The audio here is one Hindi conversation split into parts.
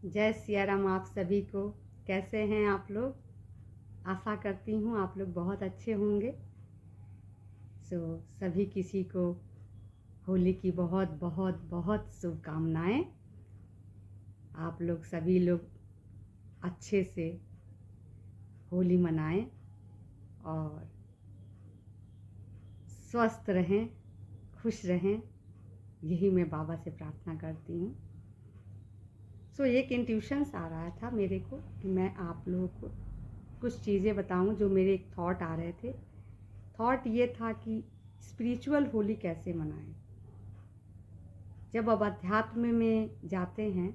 जय सिया राम आप सभी को। कैसे हैं आप लोग? आशा करती हूँ आप लोग बहुत अच्छे होंगे। सभी किसी को होली की बहुत बहुत बहुत शुभकामनाएं। आप लोग सभी लोग अच्छे से होली मनाएं और स्वस्थ रहें, खुश रहें, यही मैं बाबा से प्रार्थना करती हूँ। एक इंट्यूशंस आ रहा था मेरे को कि मैं आप लोगों को कुछ चीज़ें बताऊं जो मेरे एक थॉट आ रहे थे। थॉट ये था कि स्पिरिचुअल होली कैसे मनाएं। जब अब अध्यात्म में जाते हैं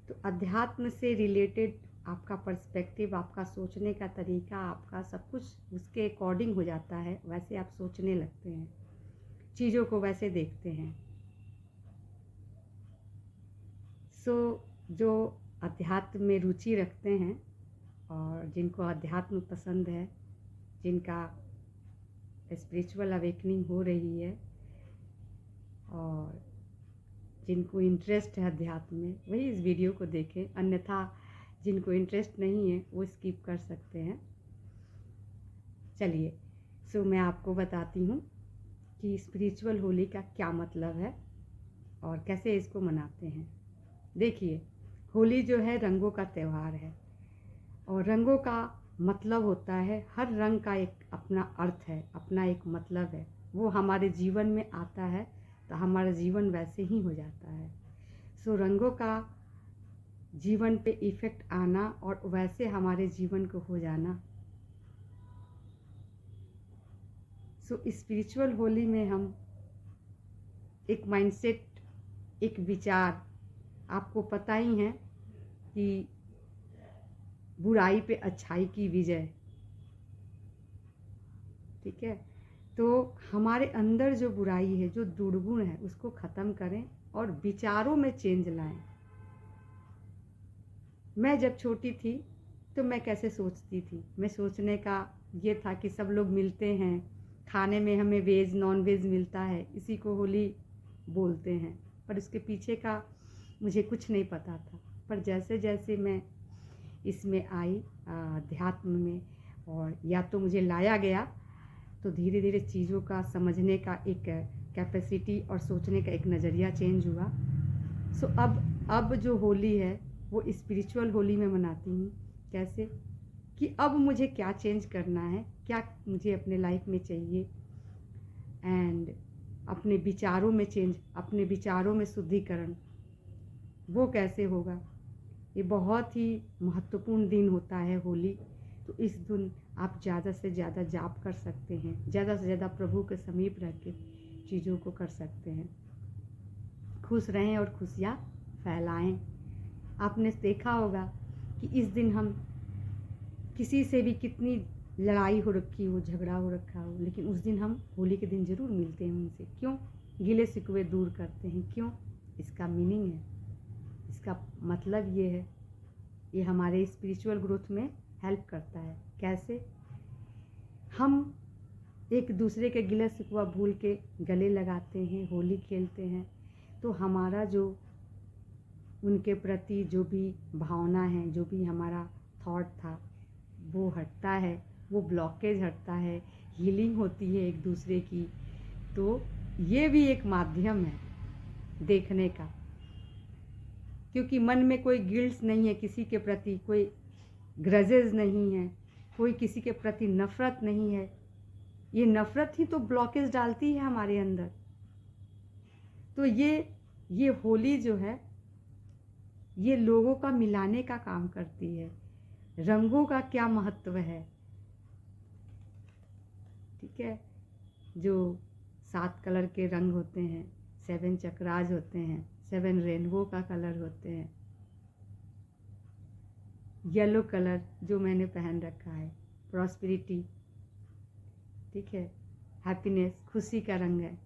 तो अध्यात्म से रिलेटेड आपका पर्सपेक्टिव, आपका सोचने का तरीका, आपका सब कुछ उसके अकॉर्डिंग हो जाता है। वैसे आप सोचने लगते हैं, चीज़ों को वैसे देखते हैं। जो अध्यात्म में रुचि रखते हैं और जिनको अध्यात्म पसंद है, जिनका स्पिरिचुअल अवेकनिंग हो रही है और जिनको इंटरेस्ट है अध्यात्म में, वही इस वीडियो को देखें। अन्यथा जिनको इंटरेस्ट नहीं है वो स्किप कर सकते हैं। चलिए मैं आपको बताती हूँ कि स्पिरिचुअल होली का क्या मतलब है और कैसे इसको मनाते हैं। देखिए, होली जो है रंगों का त्यौहार है और रंगों का मतलब होता है, हर रंग का एक अपना अर्थ है, अपना एक मतलब है। वो हमारे जीवन में आता है तो हमारा जीवन वैसे ही हो जाता है। रंगों का जीवन पे इफ़ेक्ट आना और वैसे हमारे जीवन को हो जाना। स्पिरिचुअल होली में हम एक माइंडसेट, एक विचार, आपको पता ही है कि बुराई पे अच्छाई की विजय, ठीक है। तो हमारे अंदर जो बुराई है, जो दुर्गुण है, उसको ख़त्म करें और विचारों में चेंज लाएं। मैं जब छोटी थी तो मैं कैसे सोचती थी, मैं सोचने का ये था कि सब लोग मिलते हैं, खाने में हमें वेज नॉन वेज मिलता है, इसी को होली बोलते हैं। पर इसके पीछे का मुझे कुछ नहीं पता था। पर जैसे जैसे मैं इसमें आई अध्यात्म में, और या तो मुझे लाया गया, तो धीरे धीरे चीज़ों का समझने का एक कैपेसिटी और सोचने का एक नज़रिया चेंज हुआ। अब जो होली है वो स्पिरिचुअल होली में मनाती हूँ। कैसे कि अब मुझे क्या चेंज करना है, क्या मुझे अपने लाइफ में चाहिए, एंड अपने विचारों में चेंज, अपने विचारों में शुद्धिकरण, वो कैसे होगा। ये बहुत ही महत्वपूर्ण दिन होता है होली। तो इस दिन आप ज़्यादा से ज़्यादा जाप कर सकते हैं, ज़्यादा से ज़्यादा प्रभु के समीप रह के चीज़ों को कर सकते हैं। खुश रहें और खुशियाँ फैलाएं। आपने देखा होगा कि इस दिन हम किसी से भी कितनी लड़ाई हो रखी हो, झगड़ा हो रखा हो, लेकिन उस दिन हम होली के दिन ज़रूर मिलते हैं उनसे। क्यों? गिले शिकवे दूर करते हैं। क्यों? इसका मीनिंग है, इसका मतलब ये है, ये हमारे स्पिरिचुअल ग्रोथ में हेल्प करता है। कैसे? हम एक दूसरे के गिला शिकवा भूल के गले लगाते हैं, होली खेलते हैं, तो हमारा जो उनके प्रति जो भी भावना है, जो भी हमारा थॉट था, वो हटता है, वो ब्लॉकेज हटता है, हीलिंग होती है एक दूसरे की। तो ये भी एक माध्यम है देखने का, क्योंकि मन में कोई गिल्ट नहीं है किसी के प्रति, कोई ग्रजेस नहीं है, कोई किसी के प्रति नफ़रत नहीं है। ये नफ़रत ही तो ब्लॉकेज डालती है हमारे अंदर। तो ये होली जो है, ये लोगों का मिलाने का काम करती है। रंगों का क्या महत्व है, ठीक है। जो 7 कलर के रंग होते हैं, 7 चक्रास होते हैं, 7 रेनबो का कलर होते हैं। येलो कलर जो मैंने पहन रखा है, प्रॉस्पेरिटी, ठीक है, हैप्पीनेस, खुशी का रंग है,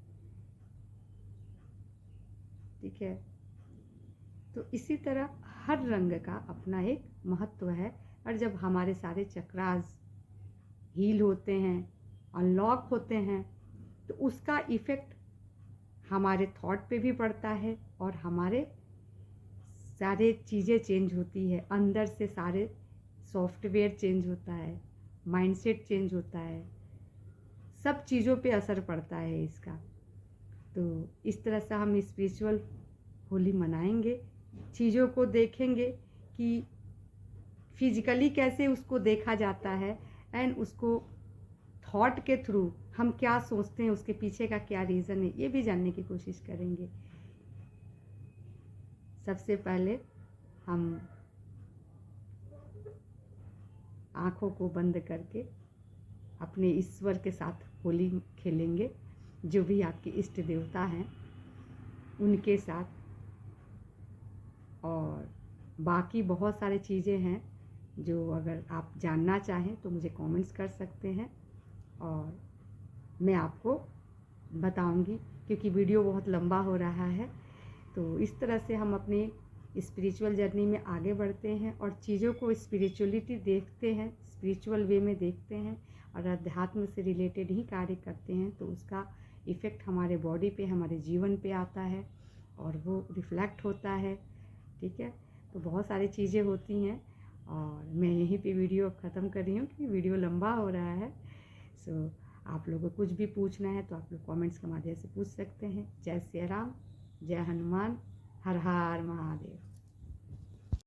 ठीक है। तो इसी तरह हर रंग का अपना एक महत्व है। और जब हमारे सारे चक्रास हील होते हैं, अनलॉक होते हैं, तो उसका इफ़ेक्ट हमारे थॉट पे भी पड़ता है और हमारे सारे चीज़ें चेंज होती है, अंदर से सारे सॉफ्टवेयर चेंज होता है, माइंडसेट चेंज होता है, सब चीज़ों पे असर पड़ता है इसका। तो इस तरह से हम स्पिरिचुअल होली मनाएंगे, चीज़ों को देखेंगे कि फिजिकली कैसे उसको देखा जाता है, एंड उसको थॉट के थ्रू हम क्या सोचते हैं, उसके पीछे का क्या रीज़न है, ये भी जानने की कोशिश करेंगे। सबसे पहले हम आँखों को बंद करके अपने ईश्वर के साथ होली खेलेंगे, जो भी आपके इष्ट देवता हैं उनके साथ। और बाकी बहुत सारी चीज़ें हैं जो अगर आप जानना चाहें तो मुझे कमेंट्स कर सकते हैं और मैं आपको बताऊंगी, क्योंकि वीडियो बहुत लंबा हो रहा है। तो इस तरह से हम अपने स्पिरिचुअल जर्नी में आगे बढ़ते हैं और चीज़ों को स्पिरिचुअलिटी देखते हैं, स्पिरिचुअल वे में देखते हैं और अध्यात्म से रिलेटेड ही कार्य करते हैं, तो उसका इफ़ेक्ट हमारे बॉडी पे, हमारे जीवन पे आता है और वो रिफ्लेक्ट होता है। ठीक है, तो बहुत सारी चीज़ें होती हैं और मैं यहीं पे वीडियो ख़त्म कर रही हूँ क्योंकि वीडियो लंबा हो रहा है। सो आप लोगों को कुछ भी पूछना है तो आप लोग कमेंट्स के माध्यम से पूछ सकते हैं। जय श्री राम, जय हनुमान, हर हर महादेव।